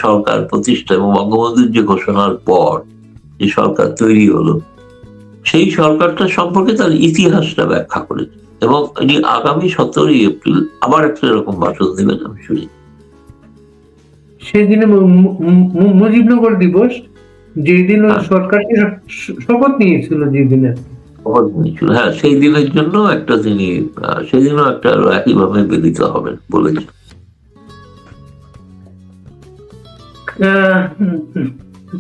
সরকার প্রতিষ্ঠা এবং বঙ্গবন্ধুর যে ঘোষণার পর যে সরকার তৈরি হলো, সেই সরকারটা সম্পর্কে তার ইতিহাসটা ব্যাখ্যা করেছে এবং ইনি আগামী 17ই এপ্রিল আবার একটা এরকম ভাষণ দেবেন আমি শুনি। সেদিনে মুজিবনগর দিবস, যেদিন ওই সরকারটি শপথ নিয়েছিল, যেদিনে হ্যাঁ, সেই দিনের জন্য একটা তিনি সেদিনও একটা একইভাবে মিলিত হবেন বলেছেন।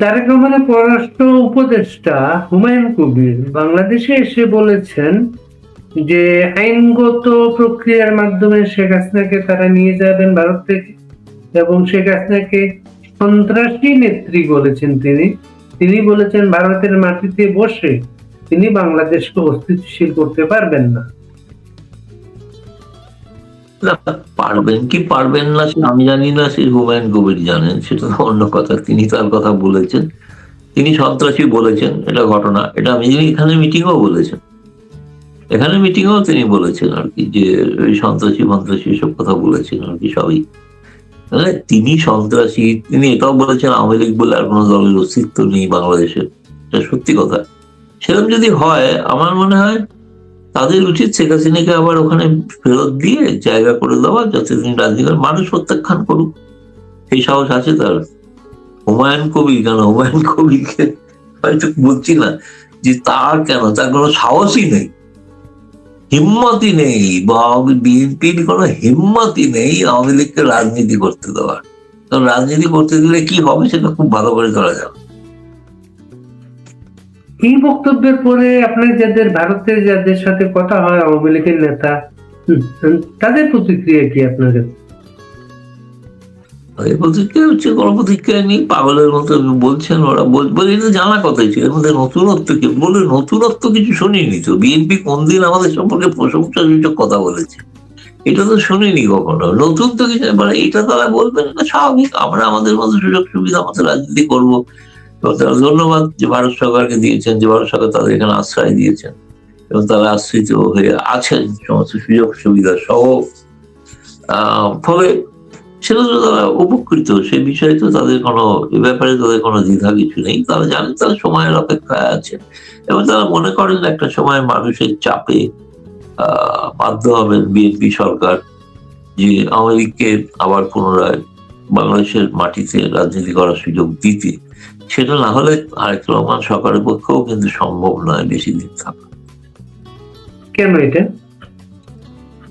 তারেক রহমানের পররাষ্ট্র উপদেষ্টা হুমায়ুন কবির বাংলাদেশে এসে বলেছেন যে আইনগত প্রক্রিয়ার মাধ্যমে শেখ হাসিনাকে তারা নিয়ে যাবেন ভারত থেকে, এবং শেখ হাসিনাকে সন্ত্রাসী নেত্রী বলেছেন তিনি বলেছেন ভারতের মাটিতে বসে তিনি বাংলাদেশকে অস্থিতিশীল করতে পারবেন না। পারবেন কি পারবেন না আমি জানি না, সে হুমায়ুন কবির জানেন, সেটা তো অন্য কথা। তিনি তার কথা বলেছেন, তিনি সন্ত্রাসী বলেছেন, এটা ঘটনা। এটা আমি জানি এখানে মিটিংও বলেছেন, এখানে মিটিংও তিনি বলেছেন আর কি, যে ওই সন্ত্রাসী সব কথা বলেছেন আর কি সবই। তিনি সন্ত্রাসী, তিনি এটাও বলেছেন আওয়ামী লীগ বলে আর কোনো দলের অস্তিত্ব নেই বাংলাদেশে, এটা সত্যি কথা। সেরকম যদি হয় আমার মনে হয় তাদের উচিত শেখ হাসিনাকে আবার ওখানে ফেরত দিয়ে জায়গা করে দেওয়া, যাতে তিনি রাজনীতি মানুষ প্রত্যাখ্যান করুক। সেই সাহস আছে তার। হুমায়ুন কবির কেন, হুমায়ুন কবিরকে হয়তো বলছি না যে তার কেন, তার কোনো সাহসই নেই, হিম্মতই নেই, বা বিএনপির কোনো হিম্মতই নেই আওয়ামী লীগকে রাজনীতি করতে দেওয়ার। কারণ রাজনীতি করতে দিলে কি হবে সেটা খুব ভালো করে ধরা যাবে। এই বক্তব্যের পরে আপনার ভারতের যাদের সাথে কথা হয় আওয়ামী লীগের নেতা, তাদের প্রতিক্রিয়া কি আপনার? প্রতিক্রিয়া হচ্ছে কোনো প্রতিক্রিয়া নেই, পাগলের মতো বলছেন ওরা। বলি না, জানা কথাই ছিল, এর মধ্যে নতুনত্ব কি বলে, নতুনত্ব কিছু শুনিনি তো। বিএনপি কোন দিন আমাদের সম্পর্কে প্রশংসাসূচক কথা বলেছে, এটা তো শুনিনি কখনো। নতুন তো কিছু, এটা তারা বলবেন না, স্বাভাবিক। আমরা আমাদের মতো সুযোগ সুবিধা মতো রাজনীতি করবো। তারা ধন্যবাদ যে ভারত সরকারকে দিয়েছেন, যে ভারত সরকার তাদের এখানে আশ্রয় দিয়েছেন এবং তারা আশ্রিত হয়ে আছেন সমস্ত সুযোগ সুবিধা সহ। ফলে সেটা তো তারা উপকৃত, সে বিষয়ে তো তাদের কোনো, এ ব্যাপারে তাদের কোনো দ্বিধা কিছু নেই। তারা জানেন তারা সময়ের অপেক্ষায় আছে এবং তারা মনে করেন একটা সময় মানুষের চাপে বাধ্য হবেন বিএনপি সরকার যে আওয়ামী লীগকে আবার পুনরায় বাংলাদেশের মাটিতে রাজনীতি করার সুযোগ দিতে। সেটা না হলে তারেক রহমান সরকারের পক্ষেও কিন্তু সম্ভব নয় বেশি দিন থাকা। কেন এটা?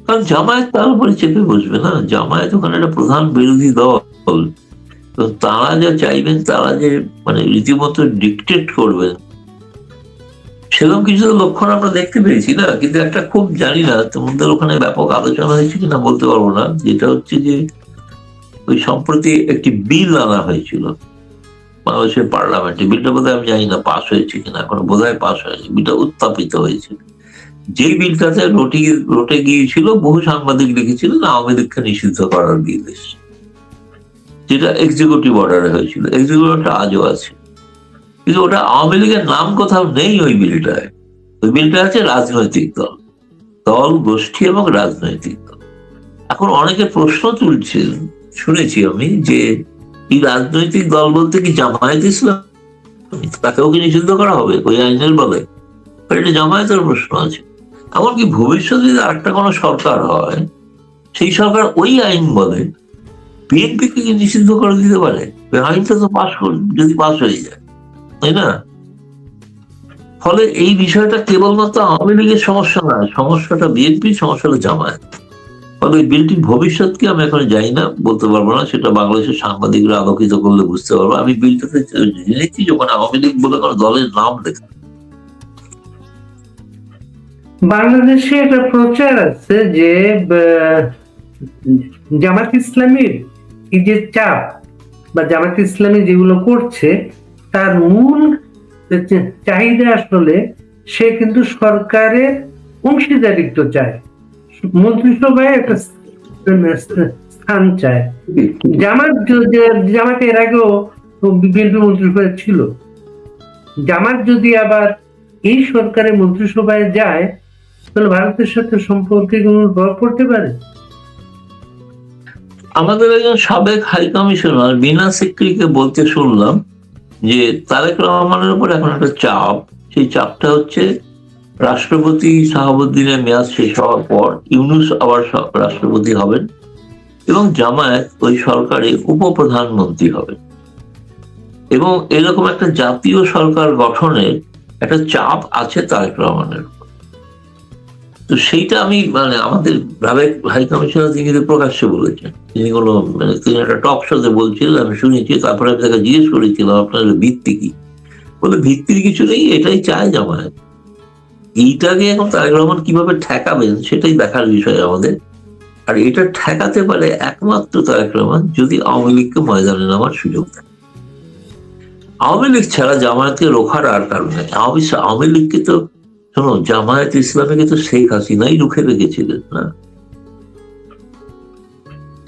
কারণ জামায়াত তার উপরে চেপে বসবে না। জামায়াত ওখানে একটা প্রধান বিরোধী দল, তো তারা যা চাইবেন, তারা যে রীতিমতো ডিকটেট করবেন, সেরকম কিছু লক্ষণ আমরা দেখতে পেয়েছি না। কিন্তু একটা খুব জানি না তোমাদের ওখানে ব্যাপক আলোচনা হয়েছে কিনা বলতে পারবো না, যেটা হচ্ছে যে ওই সম্প্রতি একটি বিল আনা হয়েছিল বাংলাদেশের পার্লামেন্টে। বিলটা বোধহয় আমি জানি না পাস হয়েছে কিনা, এখন বোধহয় পাস হয়েছে। বিলটা উত্থাপিত হয়েছে। যে বিলটাতে রটে গিয়েছিল, বহু সাংবাদিক লিখেছিলেন আওয়ামী লীগকে নিষিদ্ধ করার বিল, যেটা এক্সিকিউটিভ অর্ডারে হয়েছিল। এক্সিকিউটিভটা আজও আছে, কিন্তু ওটা আওয়ামী লীগের নাম কোথাও নেই ওই বিলটায়। ওই বিলটা আছে রাজনৈতিক দল গোষ্ঠী এবং রাজনৈতিক দল। এখন অনেকে প্রশ্ন তুলছেন, শুনেছি আমি, যে এই রাজনৈতিক দল বলতে কি জামায়াত ইসলাম, তাকেও কি নিষিদ্ধ করা হবে ওই আইনের বলে? এটা জামায়াতের প্রশ্ন আছে। এমনকি ভবিষ্যতে যদি আরেকটা কোনো সরকার হয়, সেই সরকার ওই আইন বলে বিএনপিকে কি নিষিদ্ধ করে দিতে পারে? আইনটা তো যদি পাস হয়ে যায়, তাই না? ফলে এই বিষয়টা কেবলমাত্র আওয়ামী লীগের সমস্যা নয়, সমস্যাটা বিএনপির, সমস্যাটা জামায়াত। ফলে এই বিলটির ভবিষ্যৎ কি আমি এখন জানি না, বলতে পারবো না। সেটা বাংলাদেশের সাংবাদিকরা আলোকিত করলে বুঝতে পারবো। আমি বিলটাতে জেনেছি যখন আওয়ামী লীগ বলে কোনো দলের নাম লেখা। বাংলাদেশে একটা প্রচার আছে যে জামাত ইসলামীর এই যে চাপ বা জামাত ইসলামী যেগুলো করছে, তার মূল চাহিদা আসলে সে কিন্তু সরকারের অংশীদারিত্ব চায়, মন্ত্রিসভায় একটা স্থান চায়। জামাত এর আগেও বিএনপি মন্ত্রিসভায় ছিল। জামাত যদি আবার এই সরকারের মন্ত্রিসভায় যায়, তাহলে ভারতের সাথে সম্পর্কে কোনো প্রভাব পড়তে পারে? আমাদের একজন সাবেক হাই কমিশনার বিনা সিকরিকে বলতে শুনলাম যে তারেক রহমানের উপর এখন একটা চাপ, সেই চাপটা হচ্ছে রাষ্ট্রপতি শাহাবুদ্দিনের মেয়াদ শেষ হওয়ার পর ইউনূস আবার রাষ্ট্রপতি হবেন এবং জামায়াত ওই সরকারে উপপ্রধানমন্ত্রী হবে, এবং এরকম একটা জাতীয় সরকার গঠনের একটা চাপ আছে তারেক রহমানের। তো সেইটা আমি মানে আমাদের সাবেক হাই কমিশনার তিনি প্রকাশ্যে বলেছেন, তিনি কোনো মানে তিনি একটা টক শোতে বলছিলেন, আমি শুনেছি। তারপরে আমি তাকে জিজ্ঞেস করেছিলাম আপনার ভিত্তি কি, বলে ভিত্তির কিছু নেই, এটাই চায় জামায়াত। এইটাকে এখন তারেক রহমান কিভাবে ঠেকাবেন সেটাই দেখার বিষয় আমাদের। আর এটা ঠেকাতে পারে একমাত্র তারেক রহমান যদি আওয়ামী লীগকে ময়দানে নামার সুযোগ দেয়। আওয়ামী লীগ ছাড়া জামায়াতকে রোখার আর কারণ নেই। আওয়ামী লীগকে তো শোনো, জামায়াত ইসলামীকে তো শেখ হাসিনাই রুখে রেখেছিলেন না।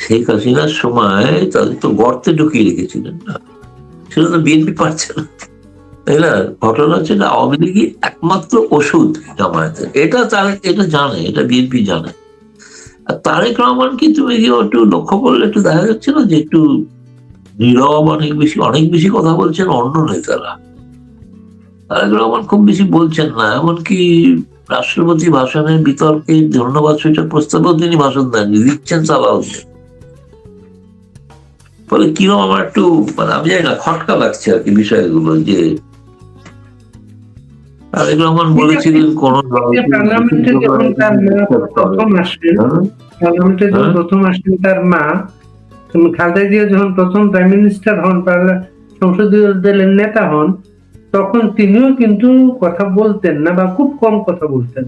শেখ হাসিনার সময় তাদের তো গর্তে ঢুকিয়ে রেখেছিলেন না, সেটা তো বিএনপি পারছে না, তাই না? ঘটনা হচ্ছে না, আওয়ামী লীগই একমাত্র ওষুধ জামায়াতের, এটা এটা জানে, এটা বিএনপি জানে। আর তারেক রহমানকে তুমি কি একটু লক্ষ্য করলে একটু দেখা যাচ্ছে না যে একটু নীরব, অনেক বেশি কথা বলছেন অন্য নেতারা। তারেক রহমান খুব বেশি বলছেন না, এমনকি রাষ্ট্রপতি ভাষণের বিতর্কে ধন্যবাদ সূচক প্রস্তাবেও তিনি ভাষণ দেননি, দিচ্ছেন সালাউদ্দিন। ফলে কিরকম আমার একটু মানে আমি জানি না, খটকা লাগছে আর কি বিষয়গুলো, যে তারেক রহমান বলেছিলেন কোন পার্লামেন্টে যখন তার মা প্রথম আসেন, পার্লামেন্টে যখন প্রথম আসেন তার মা খালেদা জিয়া যখন প্রথম প্রাইম মিনিস্টার হন, সংসদীয় দলের নেতা হন, তখন তিনিও কিন্তু কথা বলতেন না বা খুব কম কথা বলতেন।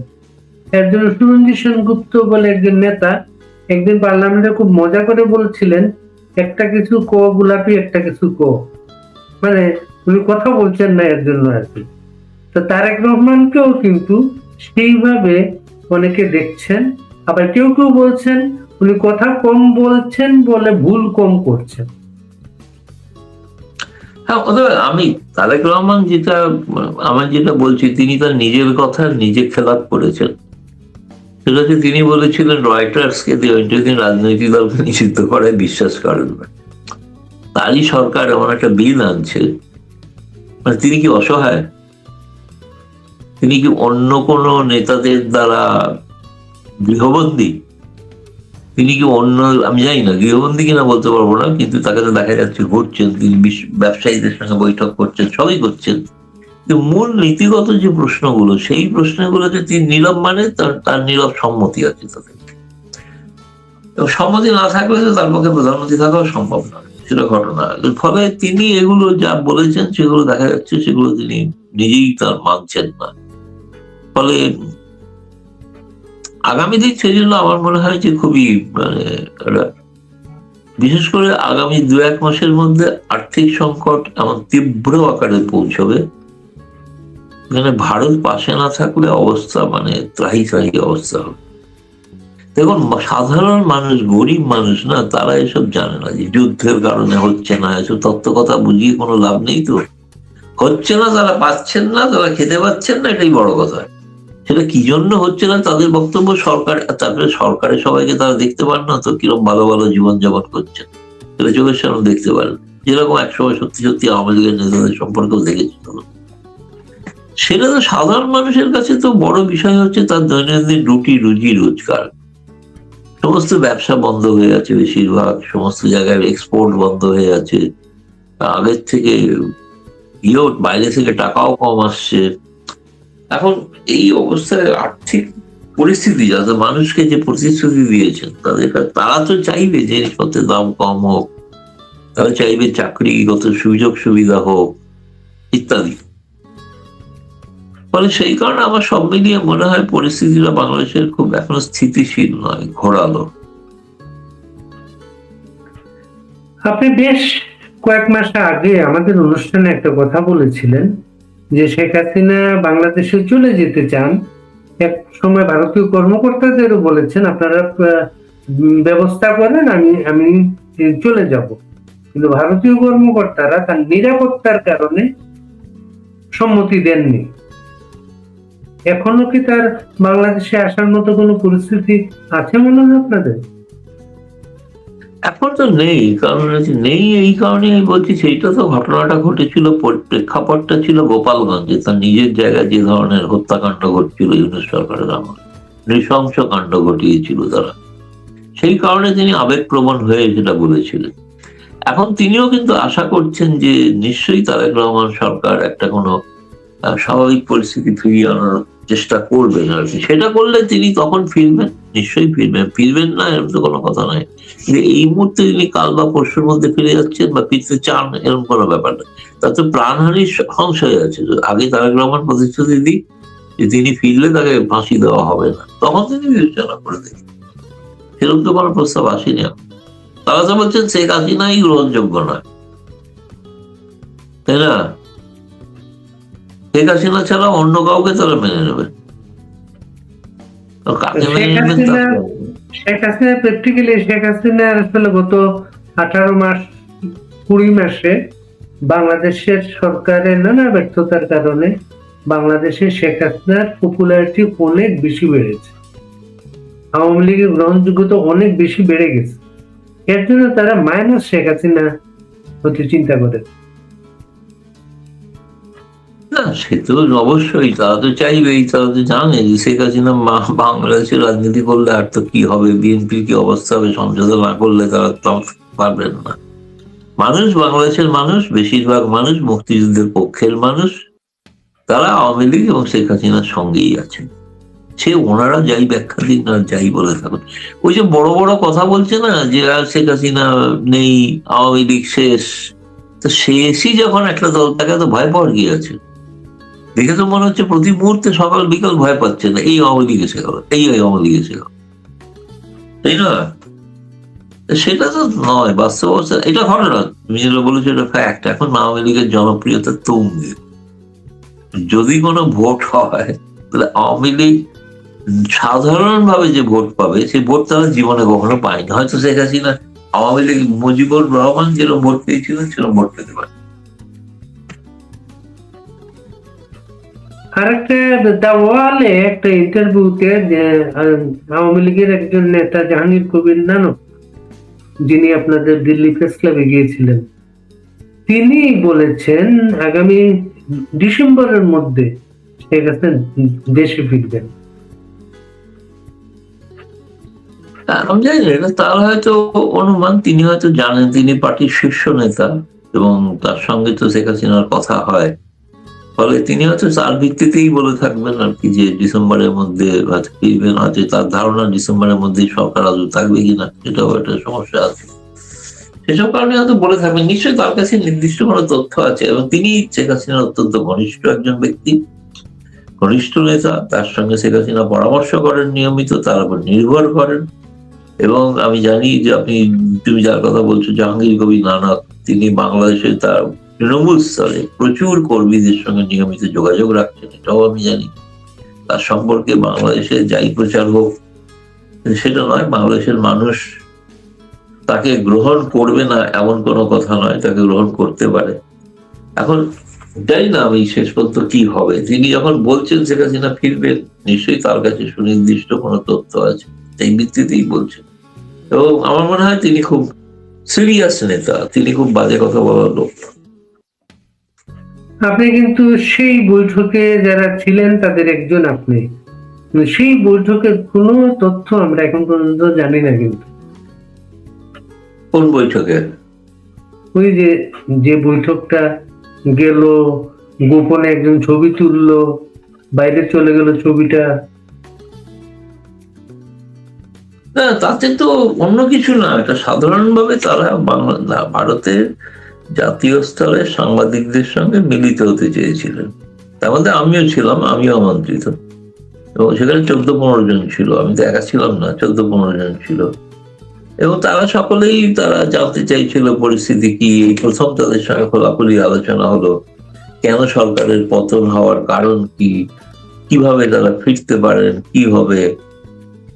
এর জন্য সুরঞ্জিত সেনগুপ্ত বলে একজন নেতা একদিন পার্লামেন্টে খুব মজা করে বলছিলেন, একটা কিছু ক গোলাপি, একটা কিছু ক, মানে উনি কথা বলছেন না এর জন্য আর কি। তো তারেক রহমানকেও কিন্তু সেইভাবে অনেকে দেখছেন, আবার কেউ কেউ বলছেন উনি কথা কম বলছেন বলে ভুল কম করছেন। হ্যাঁ, আমি তারেক রহমান যেটা বলছি, তিনি তার নিজের কথা নিজে খেলাপ করেছেন। সেটা হচ্ছে তিনি বলেছিলেন রয়টার্সকে তিনি রাজনৈতিক দলকে নিষিদ্ধ করায় বিশ্বাস করেন না। তারই সরকার এমন একটা বিল আনছে, মানে তিনি কি অসহায়? তিনি কি অন্য কোন নেতাদের দ্বারা গৃহবন্দী? তিনি কি অন্য, আমি জানি না গৃহবন্দী কিনা বলতে পারবো না, কিন্তু তাকে তো দেখা যাচ্ছে ঘুরছেন, তিনি ব্যবসায়ীদের সঙ্গে বৈঠক করছেন, সবই করছেন। কিন্তু মূল নীতিগত যে প্রশ্নগুলো, সেই প্রশ্নগুলোতে তিনি নীরব, মানে তার নীরব সম্মতি আছে তাদের। এবং সম্মতি না থাকলে তো তার পক্ষে প্রধানমন্ত্রী থাকাও সম্ভব না, সেটা ঘটনা। ফলে তিনি এগুলো যা বলেছেন সেগুলো দেখা যাচ্ছে সেগুলো তিনি নিজেই তার মানছেন না। ফলে আগামী দিন সেই জন্য আমার মনে হয় যে খুবই মানে বিশেষ করে আগামী 2-1 মাসের মধ্যে আর্থিক সংকট এমন তীব্র আকারে পৌঁছবে, মানে ভারত পাশে না থাকলে অবস্থা মানে ত্রাহি ত্রাহি অবস্থা হবে। দেখুন, সাধারণ মানুষ, গরিব মানুষ না, তারা এসব জানে না যে যুদ্ধের কারণে হচ্ছে না, এসব তত্ত্ব কথা বুঝিয়ে কোনো লাভ নেই। তো হচ্ছে না, তারা পাচ্ছেন না, তারা খেতে পাচ্ছেন না, এটাই বড় কথা। সেটা কি জন্য হচ্ছে না তাদের বক্তব্য, সরকার, তারপরে সরকারের সবাইকে তারা দেখতে পান না তো কিরকম ভালো ভালো জীবনযাপন করছেন, সেটা চোখের সামনে দেখতে পারেন। যেরকম একসময় সত্যি সত্যি আওয়ামী লীগের নেতাদের সম্পর্কেও দেখেছিল। সেটা তো সাধারণ মানুষের কাছে তো বড় বিষয় হচ্ছে তার দৈনন্দিন রুজি রোজগার। সমস্ত ব্যবসা বন্ধ হয়ে আছে, বেশিরভাগ সমস্ত জায়গায় এক্সপোর্ট বন্ধ হয়ে আছে, আগের থেকে বাইরে থেকে টাকাও কম আসছে। এখন এই অবস্থায় আর্থিক পরিস্থিতি, যাতে মানুষকে যে প্রতিশ্রুতি দিয়েছেন তারা তো চাইবে যে জিনিসপত্রের দাম কম হোক, তারা চাইবে চাকরিগত সুযোগ সুবিধা হোক ইত্যাদি। ফলে সেই কারণে আমার সব মিলিয়ে মনে হয় পরিস্থিতিটা বাংলাদেশের খুব এখনো স্থিতিশীল নয়, ঘোরালো। আপনি বেশ কয়েক মাস আগে আমাদের অনুষ্ঠানে একটা কথা বলেছিলেন যে শেখ হাসিনা বাংলাদেশে চলে যেতে চান। এক সময় ভারতীয় কর্মকর্তাদেরও বলেছেন আপনারা ব্যবস্থা করেন, আমি চলে যাব, কিন্তু ভারতীয় কর্মকর্তারা তার নিরাপত্তার কারণে সম্মতি দেননি। এখনো কি তার বাংলাদেশে আসার মতো কোনো পরিস্থিতি আছে মনে হয় আপনাদের? এখন তো নেই, কারণ হচ্ছে নেই এই কারণে আমি বলছি, সেইটা তো ঘটনাটা ঘটেছিল, প্রেক্ষাপটটা ছিল গোপালগঞ্জে, তার নিজের জায়গায় যে ধরনের হত্যাকাণ্ড ঘটছিল ইউনূস সরকারের আমলে, নৃশংস কাণ্ড ঘটিয়েছিল তারা, সেই কারণে তিনি আবেগপ্রবণ হয়ে সেটা বলেছিলেন। এখন তিনিও কিন্তু আশা করছেন যে নিশ্চয়ই তারেক রহমান সরকার একটা কোনো স্বাভাবিক পরিস্থিতি ফিরিয়ে আনার চেষ্টা করবেন আর কি। সেটা করলে তিনি তখন ফিরবেন, নিশ্চয়ই ফিরবেন, ফিরবেন না এরকম তো কোনো কথা নাই। কিন্তু এই মুহূর্তে তিনি কাল বা পরশুর মধ্যে ফিরে যাচ্ছেন বা ফিরতে চান এরকম কোনো ব্যাপার না। তাতে প্রাণহানির সংশয় আছে। আগে তারেক রহমান প্রতিশ্রুতি দিই যে তিনি ফিরলে তাকে ফাঁসি দেওয়া হবে না, তখন তিনি বিবেচনা করে দেন। সেরকম তো কোনো প্রস্তাব আসেনি। তারা তো বলছেন শেখ হাসিনাই গ্রহণযোগ্য নয়, তাই না? শেখ হাসিনা ছাড়া অন্য কাউকে তারা মেনে নেবে, কাকে মেনে নেবেন তা শেখ হাসিনা প্র্যাকটিক্যালি শেখ হাসিনা আসলে গত 18 মাস 20 মাসে বাংলাদেশের সরকারের নানা ব্যর্থতার কারণে বাংলাদেশে শেখ হাসিনার পপুলারিটি অনেক বেশি বেড়েছে, আওয়ামী লীগের গ্রহণযোগ্যতা অনেক বেশি বেড়ে গেছে। এর জন্য তারা মাইনাস শেখ হাসিনা হতে চিন্তা করে। না, সে তো অবশ্যই, তারা তো চাইবেই, তারা তো জানে যে শেখ হাসিনা বাংলাদেশের রাজনীতি করলে আর তো কি হবে, বিএনপির কি অবস্থা হবে, সংসদে না করলে তারা তো পারবেন না। মানুষ, বাংলাদেশের মানুষ, বেশিরভাগ মানুষ মুক্তিযুদ্ধের পক্ষের মানুষ, তারা আওয়ামী লীগ এবং শেখ হাসিনার সঙ্গেই আছেন। সে ওনারা যাই ব্যাখ্যা দিন আর যাই বলে থাকুন, ওই যে বড় বড় কথা বলছে না যে আর শেখ হাসিনা নেই, আওয়ামী লীগ শেষ, তো শেষই যখন একটা দল, তাকে তো ভয় পাওয়ার কি আছে? দেখে তো মনে হচ্ছে প্রতি মুহূর্তে সকাল বিকাল ভয় পাচ্ছে না, এই আওয়ামী লীগ এসে গেল, এই আওয়ামী লীগ এসে গেল, তাই না? সেটা তো নয় বাস্তব অবস্থা, এটা ঘটনা, তুমি যেটা বলেছো এটা ফ্যাক্ট। এখন আওয়ামী লীগের জনপ্রিয়তা তুঙ্গে, যদি কোনো ভোট হয় তাহলে আওয়ামী লীগ সাধারণভাবে যে ভোট পাবে সেই ভোট তারা জীবনে কখনো পায়নি। হয়তো শেখ হাসিনা, আওয়ামী লীগ মুজিবুর রহমান যেরকম ভোট পেয়েছিলেন সেরকম ভোট পেতে পারে। আরেকটা দাওয়ালে একটা ইন্টারভিউতে আওয়ামী লীগের একজন নেতা জাহাঙ্গীর কবির নানক, যিনি আপনাদের দিল্লি প্রেস ক্লাবে গিয়েছিলেন, তিনি বলেছেন আগামী ডিসেম্বরের মধ্যে শেখ হাসিনা দেশে ফিরবেন। আমি জানি না, এটা তার হয়তো অনুমান, তিনি হয়তো জানেন তিনি পার্টির শীর্ষ নেতা এবং তার সঙ্গে তো শেখ হাসিনার কথা হয়, ফলে তিনি হয়তো তার ভিত্তিতেই বলে থাকবেন আর কি যে ডিসেম্বরের মধ্যে হয়তো ফিরবেন। হয়তো তার ধারণা ডিসেম্বরের মধ্যেই সরকার আদৌ থাকবে কিনা সেটাও একটা সমস্যা আছে, সেসব কারণে হয়তো বলে থাকবেন। নিশ্চয়ই তার কাছে নির্দিষ্ট কোনো তথ্য আছে এবং তিনি শেখ হাসিনার অত্যন্ত ঘনিষ্ঠ একজন ব্যক্তি, ঘনিষ্ঠ নেতা, তার সঙ্গে শেখ হাসিনা পরামর্শ করেন নিয়মিত, তার উপর নির্ভর করেন। এবং আমি জানি যে তুমি যার কথা বলছো জাহাঙ্গীর কবির নানক, তিনি বাংলাদেশে তার তৃণমূল স্তরে প্রচুর কর্মীদের সঙ্গে নিয়মিত যোগাযোগ রাখছেন, এটাও আমি জানি। তার সম্পর্কে বাংলাদেশে যাই প্রচার হোক সেটা নয়, বাংলাদেশের মানুষ তাকে গ্রহণ করবে না এমন কোনো কথা নয়, তাকে গ্রহণ করতে পারে। এখন জানি না আমি শেষ পর্যন্ত কি হবে। তিনি যখন বলছেন শেখ হাসিনা ফিরবেন, নিশ্চয়ই তার কাছে সুনির্দিষ্ট কোনো তথ্য আছে, এই ভিত্তিতেই বলছেন। এবং আমার মনে হয় তিনি খুব সিরিয়াস নেতা, তিনি খুব বাজে কথা বলার লোক। আপনি কিন্তু সেই বৈঠকে যারা ছিলেন তাদের একজন, আপনি সেই বৈঠকের কোনো তথ্য আমরা এখন পর্যন্ত জানি না। কিন্তু কোন বৈঠকে? ওই যে যে বৈঠকটা গেল, গোপনে একজন ছবি তুললো, বাইরে চলে গেল ছবিটা। না, তাতে তো অন্য কিছু না, এটা সাধারণভাবে তারা ভারতের জাতীয় স্তরে সাংবাদিকদের সঙ্গে মিলিত হতে চেয়েছিলেন। তার মধ্যে আমিও ছিলাম, আমিও আমন্ত্রিত, এবং সেখানে 14-15 জন ছিল, আমি তো একা ছিলাম না, 14-15 জন ছিল। এবং তারা সকলেই তারা জানতে চাইছিল পরিস্থিতি কি। প্রথম তাদের সঙ্গে খোলাখুলি আলোচনা হলো, কেন সরকারের পতন হওয়ার কারণ কি, কিভাবে তারা ফিরতে পারেন, কি হবে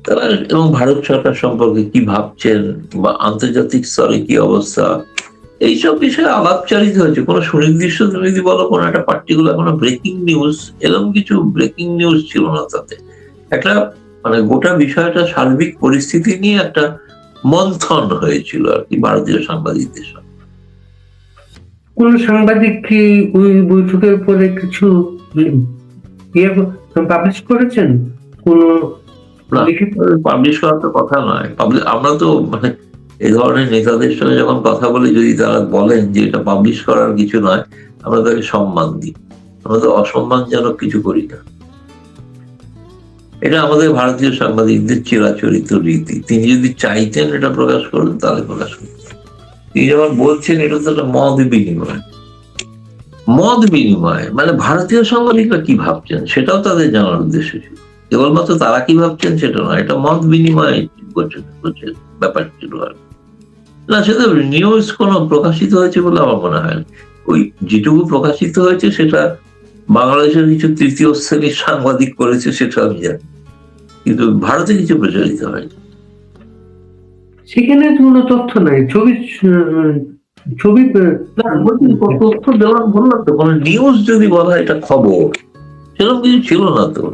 তারা, এবং ভারত সরকার সম্পর্কে কি ভাবছেন বা আন্তর্জাতিক স্তরে কি অবস্থা, এইসব বিষয়ে আলাপচারিত হয়েছে। কোনো সুনির্দিষ্ট, তুমি যদি বলো কোনো একটা পার্টিকুলার কোনো ব্রেকিং নিউজ, এরকম কিছু ব্রেকিং নিউজ ছিল না। তাতে একটা মানে গোটা বিষয়টা সার্বিক পরিস্থিতি নিয়ে একটা মন্থন হয়েছিল আর কি ভারতীয় সাংবাদিকদের সঙ্গে। কোন সাংবাদিক কি ওই বৈঠকের পরে কিছু পাবলিশ করেছেন? কোন পাবলিশ করার তো কথা নয়। আমরা তো মানে এই ধরনের নেতাদের সঙ্গে যখন কথা বলি, যদি তারা বলেন যে এটা পাবলিশ করার কিছু নয়, আমরা তাকে সম্মান দিই। আমরা তো অসম্মানজনক কিছু করি না। এটা আমাদের ভারতীয় সাংবাদিকদের চিরাচরিত রীতি। তিনি যদি চাইতেন এটা প্রকাশ করুন, তাহলে প্রকাশ করতেন। তিনি যখন বলছেন এটা তো একটা মত বিনিময়, মানে ভারতীয় সাংবাদিকরা কি ভাবছেন সেটাও তাদের জানার উদ্দেশ্য ছিল। কেবলমাত্র তারা কি ভাবছেন সেটা নয়, এটা মত বিনিময় করছে ব্যাপার ছিল। আর না, সেটা নিউজ কোনো প্রকাশিত হয়েছে বলে আমার মনে হয় না। ওই যেটুকু প্রকাশিত হয়েছে সেটা বাংলাদেশের কিছু তৃতীয় শ্রেণীর সাংবাদিক করেছে, সেটা আমি জানি, কিন্তু ভারতে কিছু প্রচারিত হয়নি। সেখানে কোনো তথ্য নাই, ছবি তথ্য দেওয়ার বললাম তো, কোনো নিউজ যদি বলা এটা খবর, সেরকম কিছু ছিল না তো।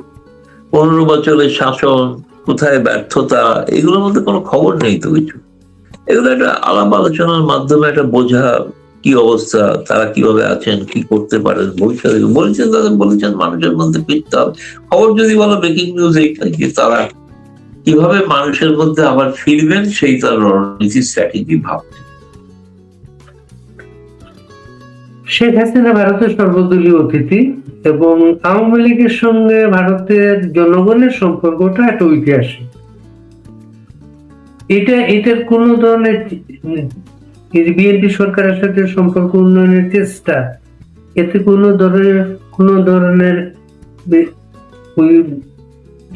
15 বছরের শাসন, কোথায় ব্যর্থতা, এগুলোর মধ্যে কোনো খবর নেই তো কিছু। এগুলো একটা আলাপ আলোচনার মাধ্যমে একটা বোঝা কি অবস্থা, তারা কিভাবে আছেন, কি করতে পারেন ভবিষ্যতে বলেছেন, তাদের বলেছেন মানুষের মধ্যে ফিরতে হবে। খবর যদি বলো ব্রেকিং নিউজ এইটাই যে তারা কিভাবে মানুষের মধ্যে আবার ফিরবেন, সেই তার রণনীতি স্ট্র্যাটেজি ভাবছেন। শেখ হাসিনা ভারতের সর্বদলীয় অতিথি এবং আওয়ামী লীগের সঙ্গে ভারতের জনগণের সম্পর্কটা একটা ঐতিহাসিক। এটার কোন ধরনের বিএনপি সরকারের সাথে সম্পর্ক উন্নয়নের চেষ্টা, এতে কোন ধরনের ওই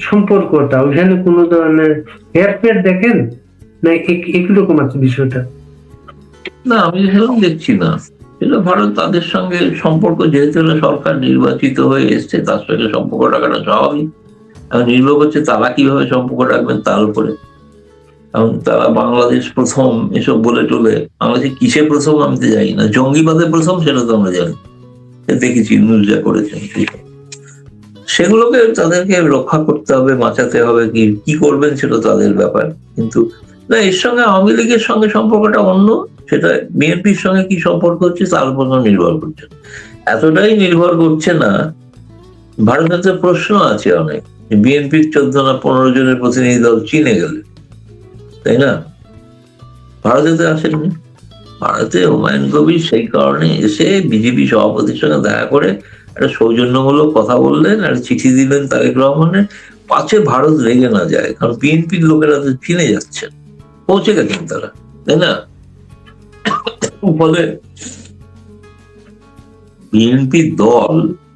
সম্পর্কটা ওইখানে কোন ধরনের হেরফের দেখেন না? একরকম আছে বিষয়টা? না, আমি সেরকম দেখছি না। এটা ভারত তাদের সঙ্গে সম্পর্ক, যেহেতু সরকার নির্বাচিত হয়ে এসছে, তার সঙ্গে সম্পর্ক রাখাটা স্বাভাবিক। এখন নির্ভর করছে তারা কিভাবে সম্পর্ক রাখবেন তার উপরে। এবং তারা বাংলাদেশ প্রথম এসব বলে টলে, বাংলাদেশে কিসে প্রথম আমি তো জানি না, জঙ্গিবাদে প্রথম সেটা তো আমরা জানি, দেখেছি নিউজ যা করেছেন। সেগুলোকে তাদেরকে রক্ষা করতে হবে, বাঁচাতে হবে, কি করবেন সেটা তাদের ব্যাপার। কিন্তু না, এর সঙ্গে আওয়ামী লীগের সঙ্গে সম্পর্কটা অন্য, সেটা বিএনপির সঙ্গে কি সম্পর্ক হচ্ছে তার উপর নির্ভর করছে। এতটাই নির্ভর করছে না। ভারতের প্রশ্ন আছে অনেক, বিএনপির 14 না 15 জনের প্রতিনিধি দল চীনে গেলে, তাই না? ভারতে তো আসেননি। ভারতে হুমায়ুন কবির সেই কারণে এসে বিজেপি সভাপতির সঙ্গে দেখা করে একটা সৌজন্যমূলক কথা বললেন, একটা চিঠি দিলেন তারেক রহমানের, পাছে ভারত রেগে না যায়। কারণ বিএনপির লোকেরা তো চীনে যাচ্ছেন, পৌঁছে গেছেন তারা, তাই না? ফলে বিএনপি দল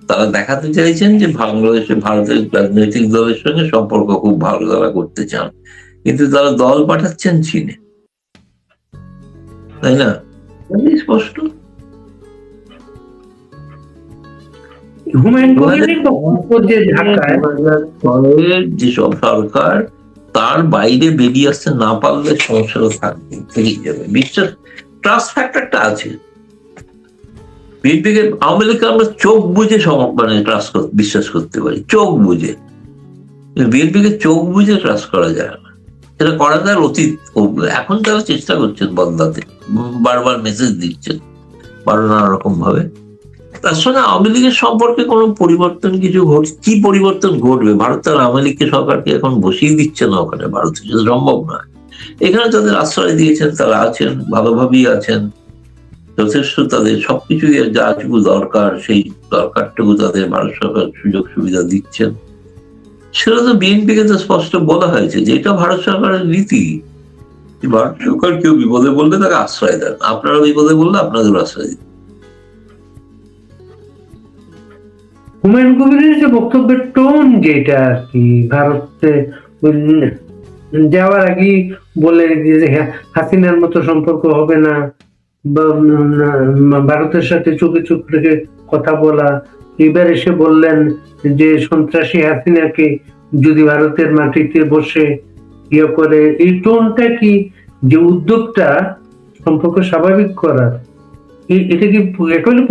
তারা দেখাতে চাইছেন যে বাংলাদেশে ভারতের রাজনৈতিক দলের সঙ্গে সম্পর্ক খুব ভালো তারা করতে চান, কিন্তু তারা দল পাঠাচ্ছেন চীনে, তাই না? স্পষ্ট। হুমায়ুন কবির যেসব সরকার তার বাইরে বেরিয়ে আসতে না পারলে সমস্যাটা থাকবে, থেকেই যাবে। বিশ্বাস, ট্রাস্ট ফ্যাক্টরটা আছে। বিএনপিকে, আওয়ামী লীগকে আমরা চোখ বুঝে মানে বিশ্বাস করতে পারি, চোখ বুঝে। বিএনপিকে চোখ বুঝে ট্রাস্ট করা যায় না, সেটা করা যায় অতীত। এখন তারা চেষ্টা করছেন বদলাতে, বারবার মেসেজ দিচ্ছেন নানা রকম ভাবে। তার সঙ্গে আওয়ামী লীগের সম্পর্কে কোনো পরিবর্তন কি পরিবর্তন ঘটবে? ভারত তার আওয়ামী লীগকে সরকারকে এখন বসিয়ে দিচ্ছে না ওখানে, ভারতের সাথে সম্ভব নয়। এখানে তাদের আশ্রয় দিয়েছেন, তারা আছেন, ভালোভাবেই আছেন, যথেষ্ট তাদের সবকিছু যাটুকু দরকার সেই দরকারটুকু তাদের ভারত সরকার সুযোগ সুবিধা দিচ্ছেন। সেটা তো বিএনপিকে তো স্পষ্ট বলা হয়েছে যে এটা ভারত সরকারের নীতি। ভারত সরকার কেউ বিপদে বললে তাকে আশ্রয় দেন, আপনারা বিপদে বললে আপনাদের আশ্রয় দিন। হুমায়ুন কবিরের যে বক্তব্যের টোন, যেটা আর কি ভারতে যাওয়ার আগে বলে যে হাসিনার মতো সম্পর্ক হবে না, বা ভারতের সাথে চোখে চোখ রেখে কথা বলা, এবার এসে বললেন যে সন্ত্রাসী হাসিনাকে যদি ভারতের মাটিতে বসে ইয়ে করে, এই টোনটা কি, যে উদ্যোগটা সম্পর্ক স্বাভাবিক করার, এটা কি একেবারে